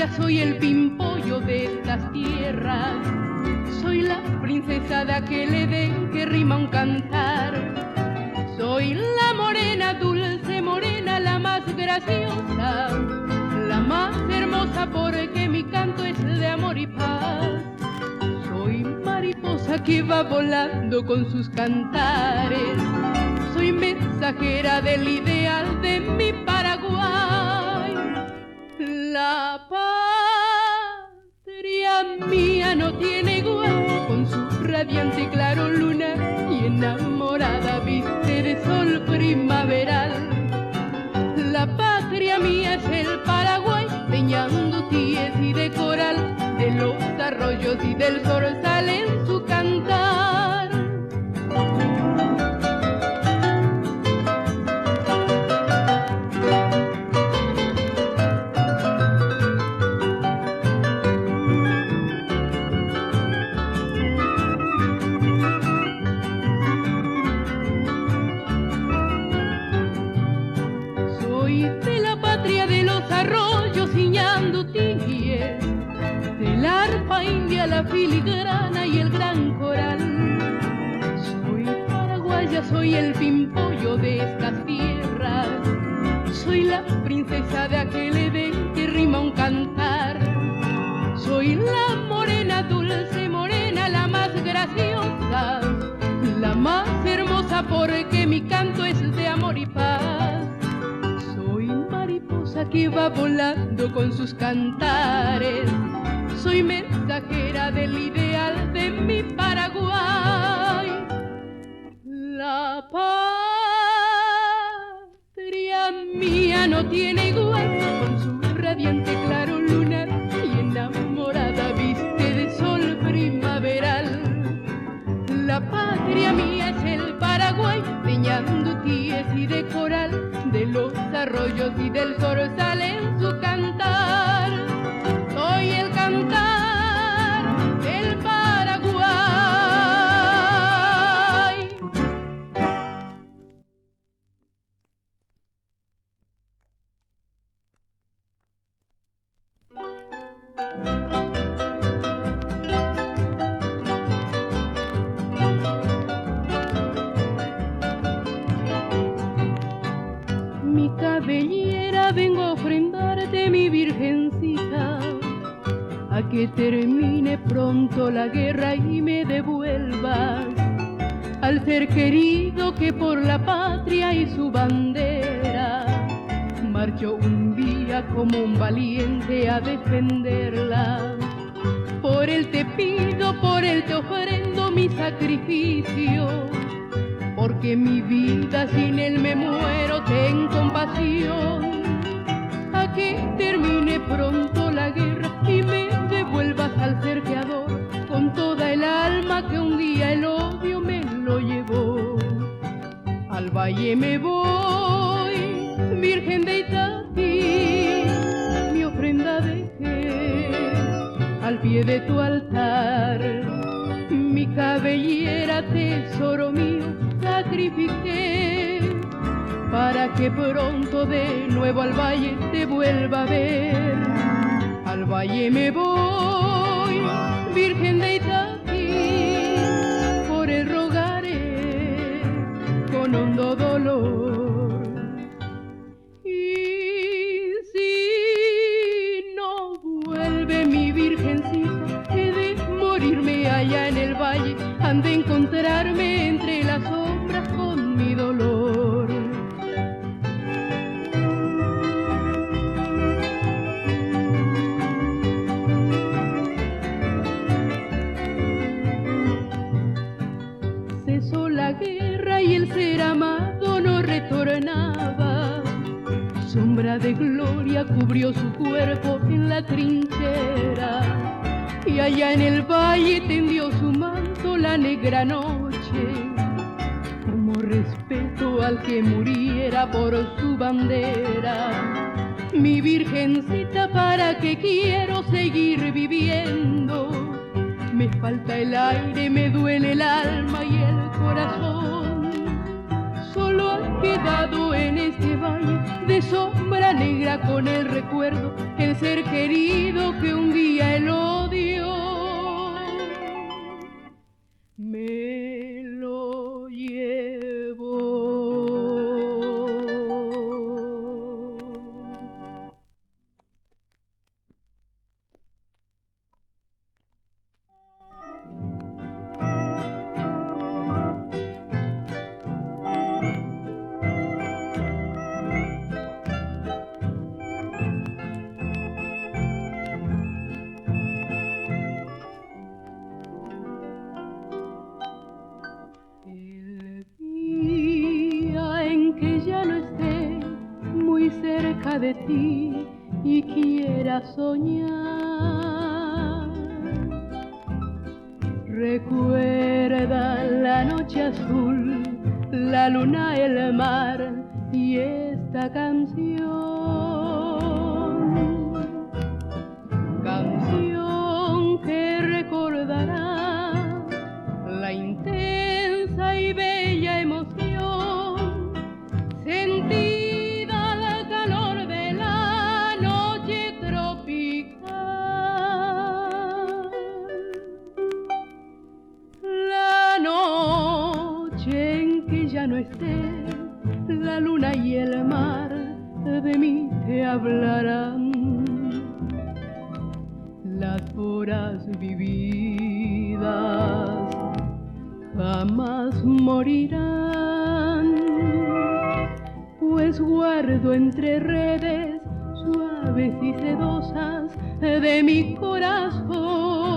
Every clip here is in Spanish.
paraguaya, soy el pimpollo de estas tierras. Soy la princesa de aquel Edén que rima un cantar. Soy la morena, dulce morena, la más graciosa, la más hermosa porque mi canto es de amor y paz. Soy mariposa que va volando con sus cantares. Soy mensajera del ideal de mi Paraguay. La patria mía no tiene igual, con su radiante claro lunar y enamorada viste de sol primaveral. La patria mía es el Paraguay, peñando tíes y de coral, de los arroyos y del zorzal en su cantar. La filigrana y el gran coral. Soy paraguaya, soy el pimpollo de estas tierras. Soy la princesa de aquel Edén que rima un cantar. Soy la morena, dulce morena, la más graciosa, la más hermosa porque mi canto es de amor y paz. Soy mariposa que va volando con sus cantares. Soy mensajera del ideal de mi Paraguay. La patria mía no tiene igual, con su radiante claro lunar y enamorada viste de sol primaveral. La patria mía es el Paraguay, peñando tíes y de coral, de los arroyos y del zorzal en su cantar. Soy el cantar del Paraguay. Mi cabellera vengo a ofrendarte, mi virgencita, a que termine pronto la guerra y me devuelvas al ser querido que por la patria y su bandera marchó un día como un valiente a defenderla. Por él te pido, por él te ofrendo mi sacrificio, porque mi vida sin él me muero, ten compasión. A que termine pronto la guerra y me devuelvas al ser creador con toda el alma que un día el odio me lo llevó. Al valle me voy, Virgen de Itatí, mi ofrenda dejé al pie de tu altar. Mi cabellera, tesoro mío, sacrifiqué para que pronto de nuevo al valle te vuelva a ver. Al valle me voy, Virgen de Itatí, por él rogaré con hondo dolor. Y si no vuelve mi virgencita, he de morirme allá en el valle, han de encontrarme entre las sombras con mi dolor. Y el ser amado no retornaba, sombra de gloria cubrió su cuerpo en la trinchera, y allá en el valle tendió su manto la negra noche, como respeto al que muriera por su bandera. Mi virgencita, ¿para qué quiero seguir viviendo? Me falta el aire, me duele el alma y el corazón. Solo ha quedado en este valle de sombra negra con el recuerdo, el ser querido que un día él odió. Me lo llevo. De ti y quiera soñar, recuerda la noche azul, la luna, el mar y esta canción, canción que recordará la intensa y bella emoción sentida. No esté la luna y el mar, de mí te hablarán. Las horas vividas jamás morirán, pues guardo entre redes suaves y sedosas de mi corazón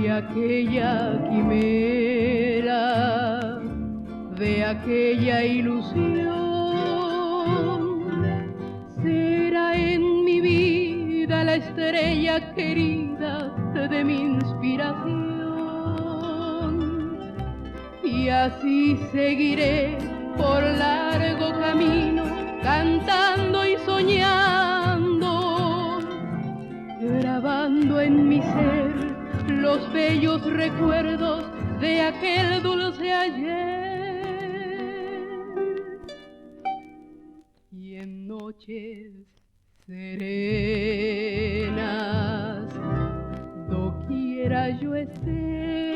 y aquella quimera de aquella ilusión será en mi vida la estrella querida de mi inspiración, y así seguiré por largo camino cantando y soñando, grabando en mi ser los bellos recuerdos de aquel dulce ayer. Y en noches serenas, doquiera yo esté,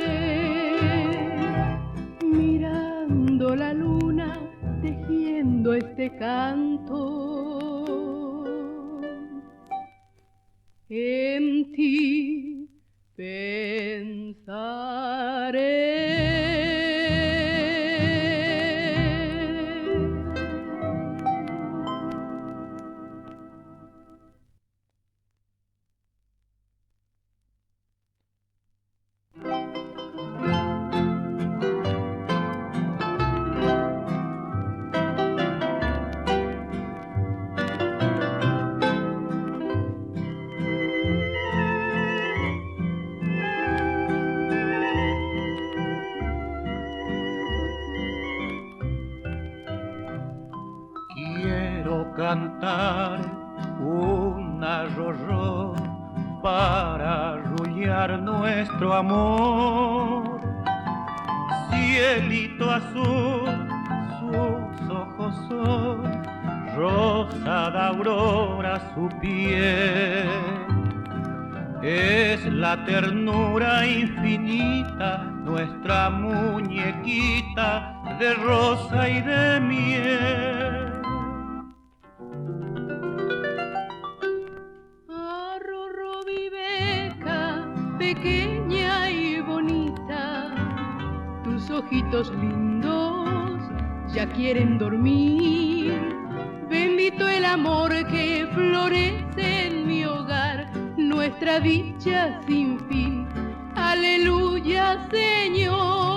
mirando la luna, tejiendo este canto, en ti pensaré. Cantar un arrorró para arrullar nuestro amor. Cielito azul, sus ojos son rosada aurora su piel. Es la ternura infinita, nuestra muñequita de rosa y de miel. Pequeña y bonita, tus ojitos lindos ya quieren dormir. Bendito el amor que florece en mi hogar, nuestra dicha sin fin. Aleluya, Señor.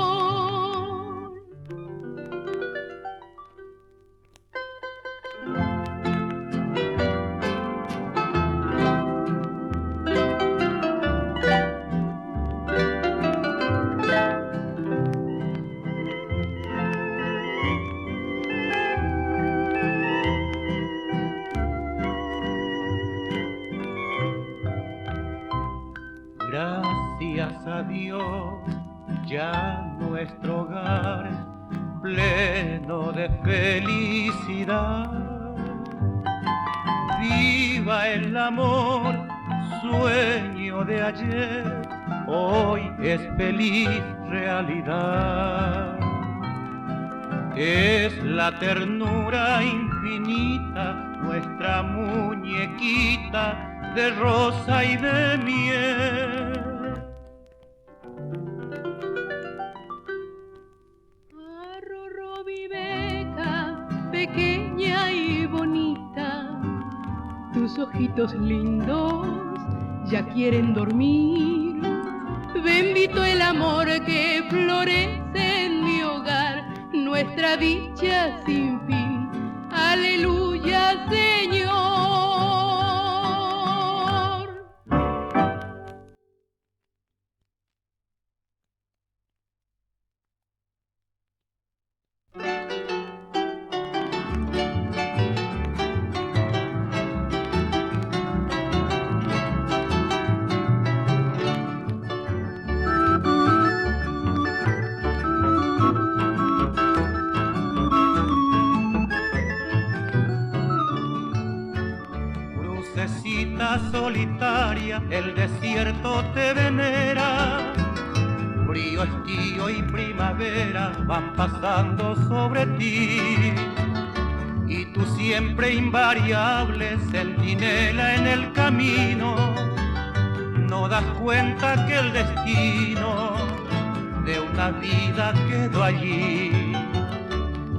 Gracias a Dios, ya nuestro hogar pleno de felicidad. Viva el amor, sueño de ayer, hoy es feliz realidad. Es la ternura infinita, nuestra muñequita de rosa y de miel. Arroró mi beca, pequeña y bonita, tus ojitos lindos ya quieren dormir. Bendito el amor que florece en mi hogar, nuestra dicha sin fin. Aleluya, Señor. Solitaria, el desierto te venera, frío, estío y primavera van pasando sobre ti, y tú siempre invariable, centinela en el camino, no das cuenta que el destino de una vida quedó allí,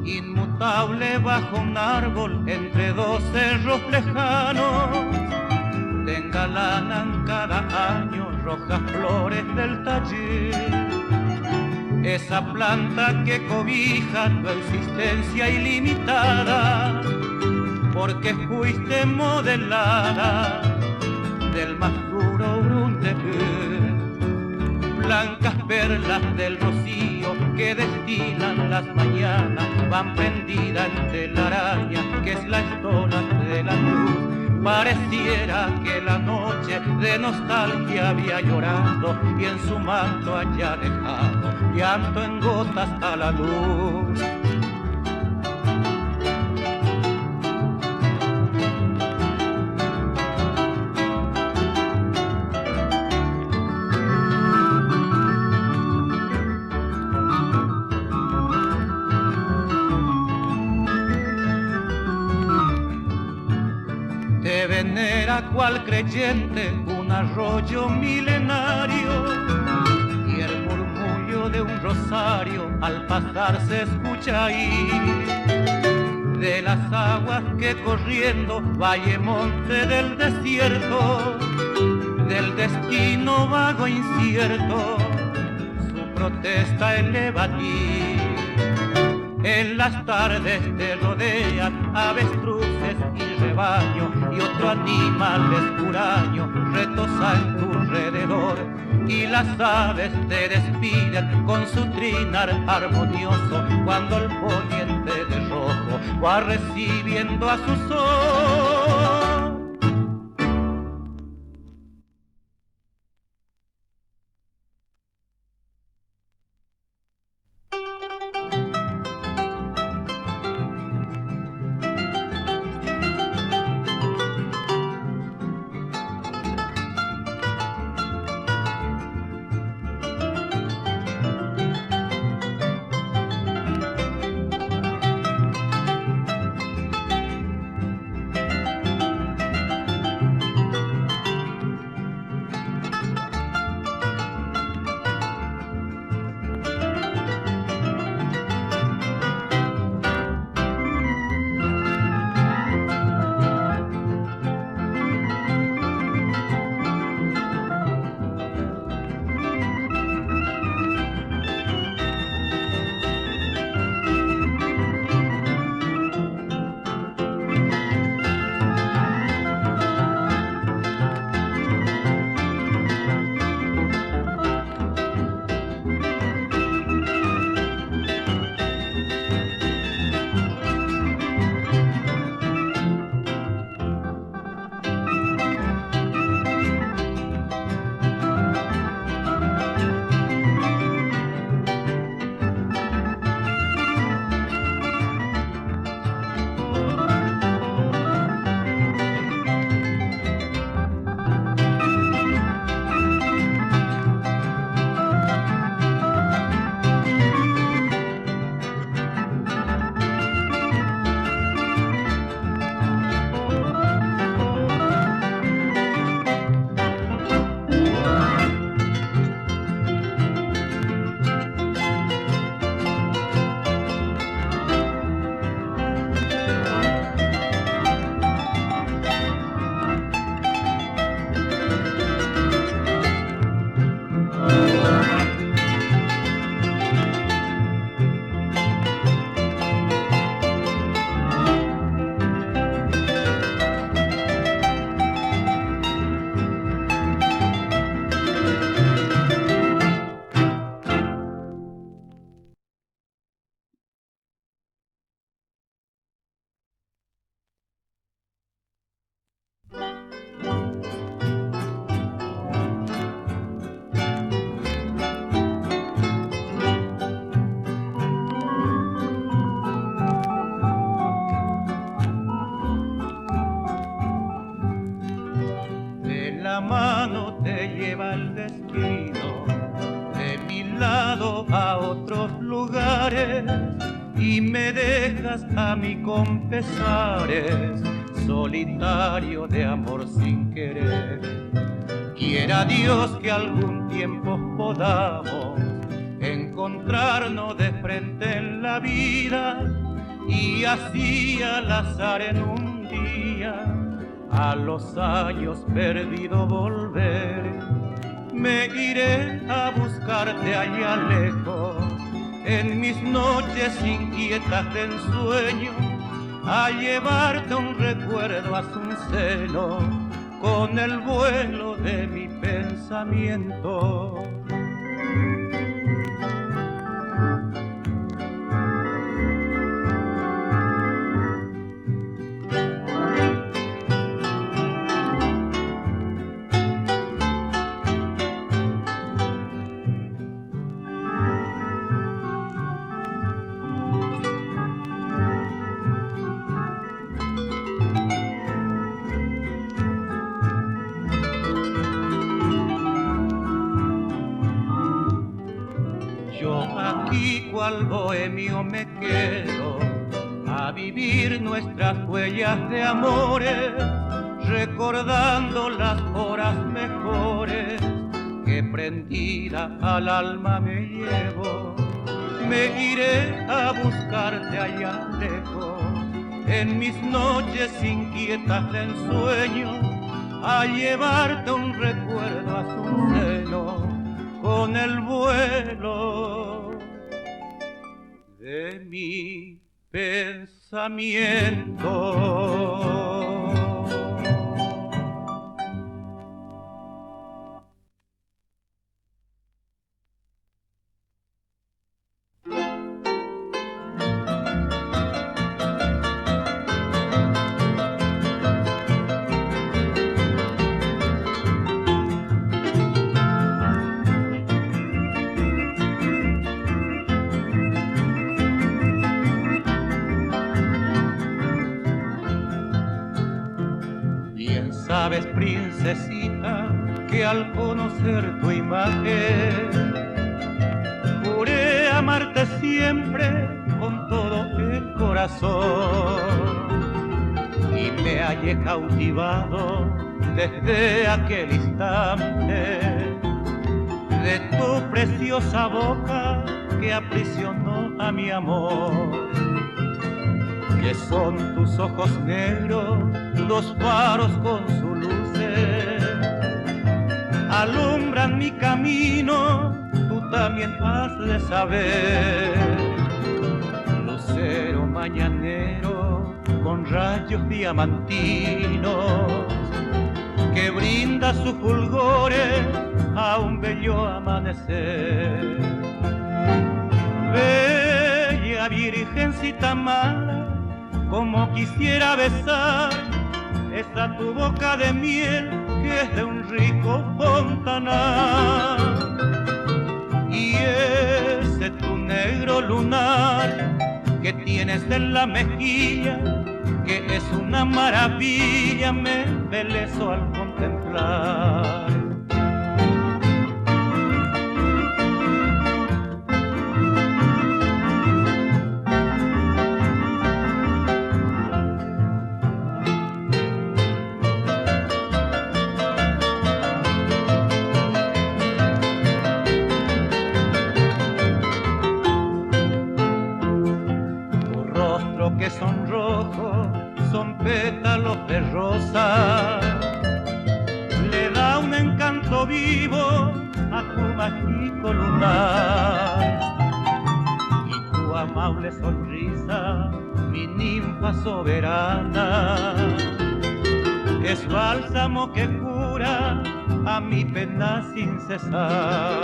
inmutable bajo un árbol entre dos cerros lejanos. Te engalanan cada año rojas flores del taller, esa planta que cobija tu existencia ilimitada, porque fuiste modelada del más duro Bruntebuer. Blancas perlas del rocío que destilan las mañanas van prendidas entre la araña que es la estola de la luz. Pareciera que la noche de nostalgia había llorado y en su manto haya dejado llanto en gotas a la luz. Te venera cual creyente un arroyo milenario, y el murmullo de un rosario al pasar se escucha ahí, de las aguas que corriendo valle monte del desierto, del destino vago incierto, su protesta eleva a ti. En las tardes te rodean avestruces y rebaño, y otro animal huraño retosa en tu alrededor, y las aves te despiden con su trinar armonioso, cuando el poniente de rojo va recibiendo a su sol. la mano te lleva el destino de mi lado a otros lugares y me dejas a mí con pesares, solitario de amor sin querer. Quiera Dios que algún tiempo podamos encontrarnos de frente en la vida y así al azar en un día a los años perdidos volver. Me iré a buscarte allá lejos en mis noches inquietas de ensueño, a llevarte un recuerdo a su seno con el vuelo de mi pensamiento. Cual bohemio me quedo a vivir nuestras huellas de amores, recordando las horas mejores que prendida al alma me llevo. Me iré a buscarte allá lejos en mis noches inquietas de ensueño, a llevarte un recuerdo a su seno con el vuelo de mi pensamiento. Sabes, princesita, que al conocer tu imagen juré amarte siempre con todo el corazón y me hallé cautivado desde aquel instante de tu preciosa boca que aprisionó a mi amor. Que son tus ojos negros, dos faros con sus luces, alumbran mi camino, tú también has de saber. Lucero mañanero con rayos diamantinos, que brinda sus fulgores a un bello amanecer. Bella virgencita mala, como quisiera besar esa tu boca de miel que es de un rico fontanar, y ese tu negro lunar que tienes en la mejilla, que es una maravilla, me embelezo al contemplar. Que son rojos, son pétalos de rosa, le da un encanto vivo a tu mágico lunar, y tu amable sonrisa, mi ninfa soberana, es bálsamo que cura a mi pena sin cesar.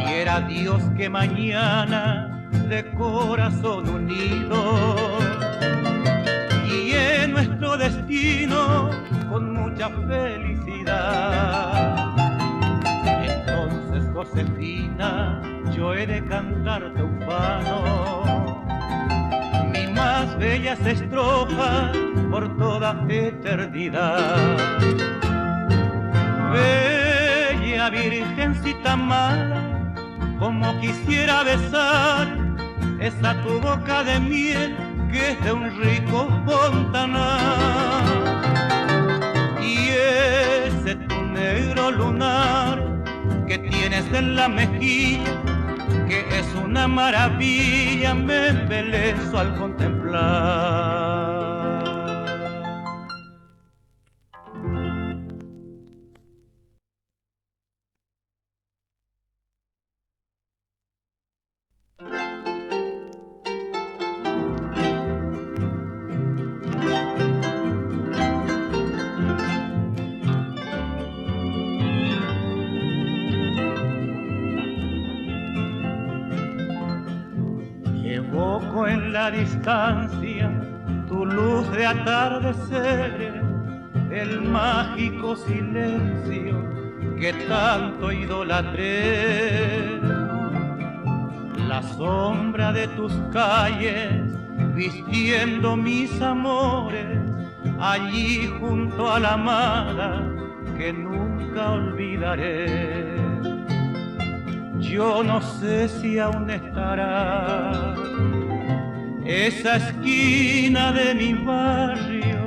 Quiera Dios que mañana de corazón unido y en nuestro destino con mucha felicidad. Entonces, Josefina, yo he de cantarte ufano mi más bellas estrofas por toda eternidad. Bella virgencita mala, como quisiera besar esa tu boca de miel que es de un rico fontanar. Y ese tu negro lunar que tienes en la mejilla, que es una maravilla, me embelezo al contemplar. Evoco en la distancia tu luz de atardecer, el mágico silencio que tanto idolatré. La sombra de tus calles vistiendo mis amores, allí junto a la amada que nunca olvidaré. Yo no sé si aún estará esa esquina de mi barrio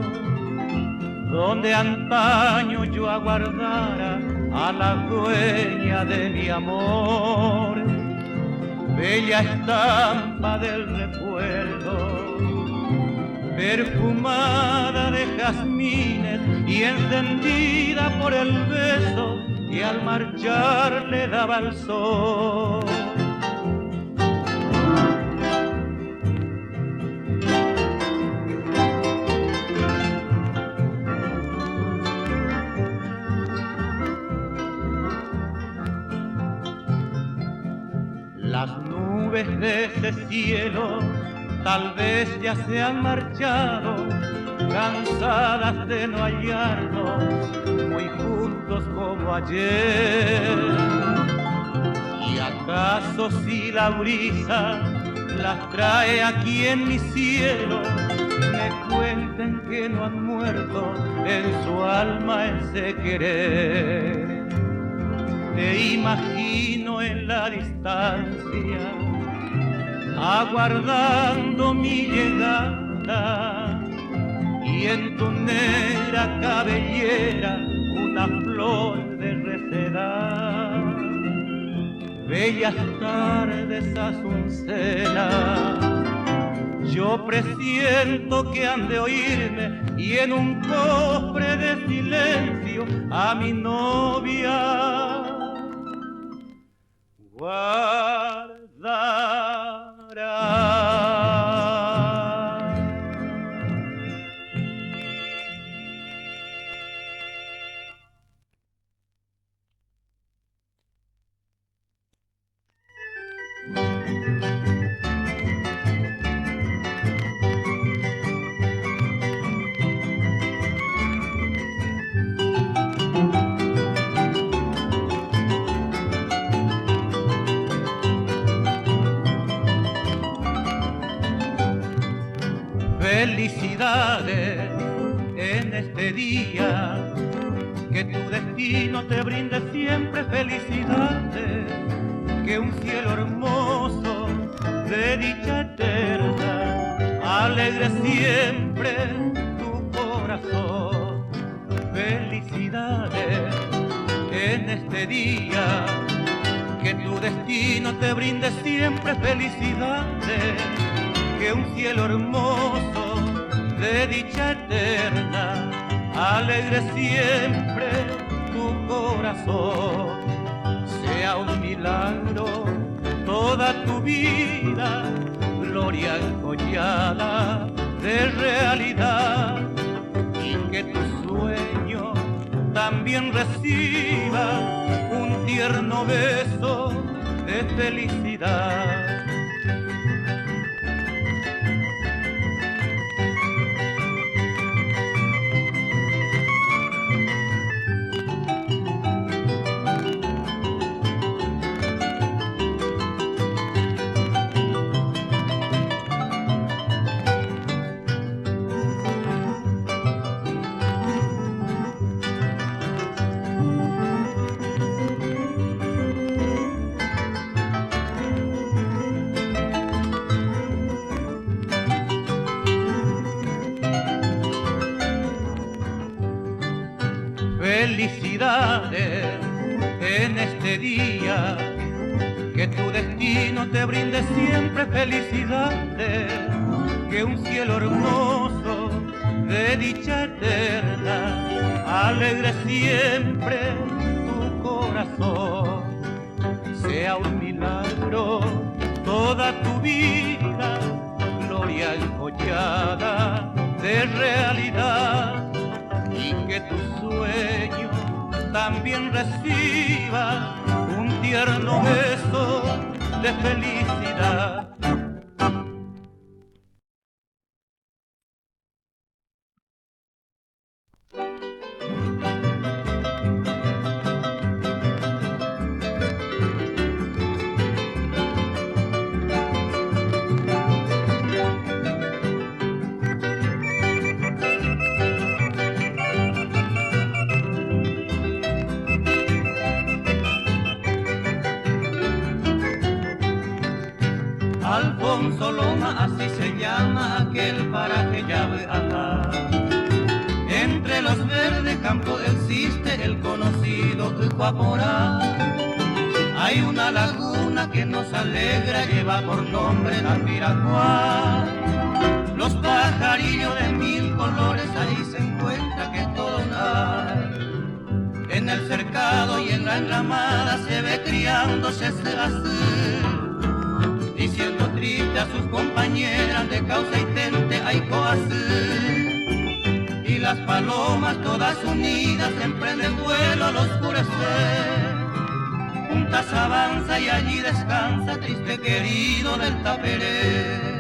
donde antaño yo aguardara a la dueña de mi amor. Bella estampa del recuerdo, perfumada de jazmines y encendida por el beso que al marchar le daba el sol. Las nubes de ese cielo tal vez ya se han marchado, cansadas de no hallarnos muy juntos como ayer. ¿Y acaso si la brisa las trae aquí en mi cielo, me cuenten que no han muerto en su alma ese querer? Te imagino en la distancia, aguardando mi llegada, y en tu negra cabellera una flor de resedad. Bellas tardes azucenas, yo presiento que han de oírme, y en un cofre de silencio a mi novia guardará. Felicidades en este día, que tu destino te brinde siempre felicidades, que un cielo hermoso de dicha eterna alegre siempre tu corazón. Felicidades en este día, que tu destino te brinde siempre felicidades, que un cielo hermoso de dicha eterna alegre siempre tu corazón. Sea un milagro toda tu vida, gloria encollada de realidad, y que tu sueño también reciba un tierno beso de felicidad. felicidades en este día, que tu destino te brinde siempre felicidades, que un cielo hermoso de dicha eterna alegre siempre tu corazón. Sea un milagro toda tu vida, gloria encollada de realidad, y que tu sueño también reciba un tierno beso de felicidad. Alfonso Loma, así se llama aquel paraje llave acá. Entre los verdes campos existe el conocido Huaporá. Hay una laguna que nos alegra, lleva por nombre Tapiracuá. Los pajarillos de mil colores, ahí se encuentra que todo hay. En el cercado y en la enramada se ve criándose ese azul, diciendo triste a sus compañeras de causa y tente hay coazul. Y las palomas todas unidas emprenden vuelo al oscurecer. Juntas avanza y allí descansa triste querido del Taperé.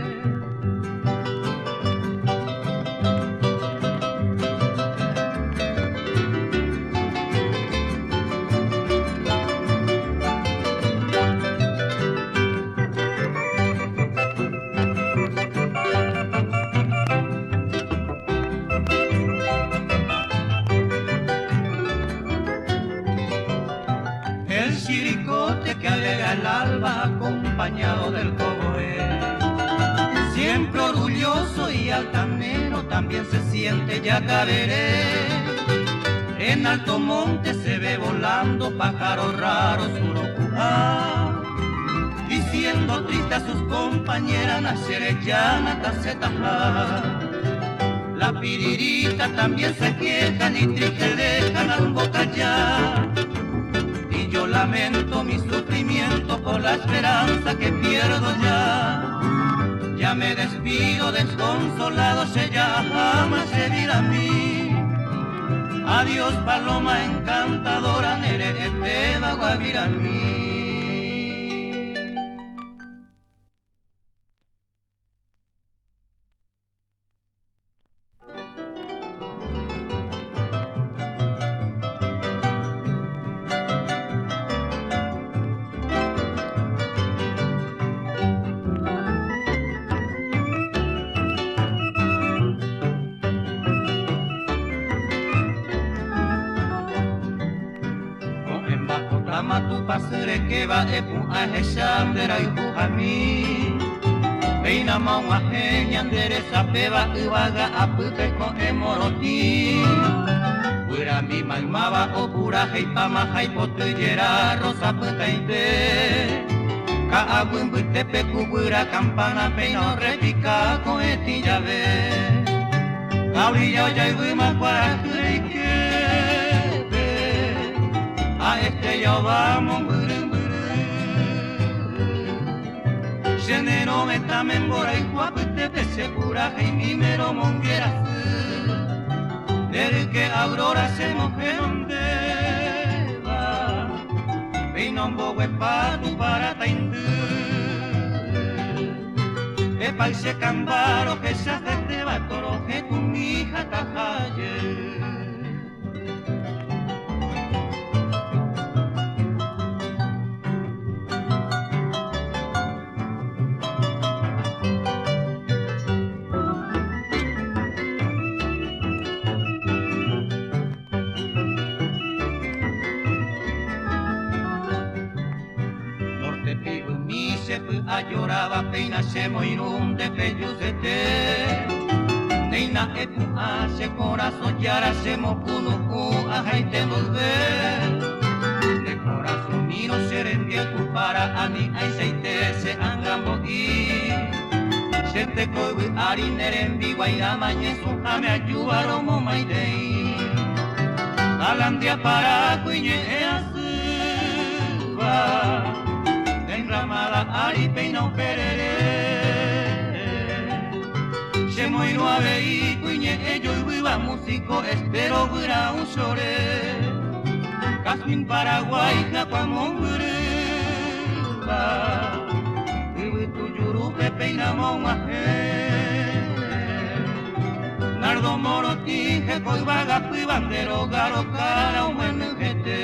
El alba acompañado del cogoé, siempre orgulloso y altanero también se siente Yacaberé. En alto monte se ve volando pájaros raros urucujá, diciendo triste a sus compañeras Nacerellana, Tacetajá. La piririta también se quejan y triste dejan al bocallá. Yo lamento mi sufrimiento por la esperanza que pierdo ya. Ya me despido desconsolado, se ya jamás se dirá a mí. Adiós paloma encantadora, nerete va a guavir mí. Pasere que va e pu a heshandera y pujami. Peina maua heña endereza peba uvaga apute con emoroti. Pura mi maimaba o pura heipama haipotuyera rosa putaite. Ka abuin butepe kubura campana peino repica con etilla ve. Kaurilla ya ibuma para que a este ya vamos, Genero me tamen por ahí, guapete te segura, y mi mero monguera, del que aurora se moje donde va, vino un bogue pa tu para taindu, de paise cambaro que se hace de batoro, que tu mi hija tajaye. Lloraba peina se moirún de peyucete Neina etu hace corazón yara se mokuno ku ajaite volver. De corazón miro serendie tu para ani aiseite se angambo i. Shente koibu ari nerembi guaira mañesu ame ayuaro mo maidei. Alandia para cuiñe easuba. Enramada ari peina perere. Shemoiro abei cuiñe ello viva músico espero vira un chore. Casmin Paraguay japamongurba. Vivi tu yuru que peina mongaje. Nardo moro tije coi vaga pui bandero garo cara un menujete.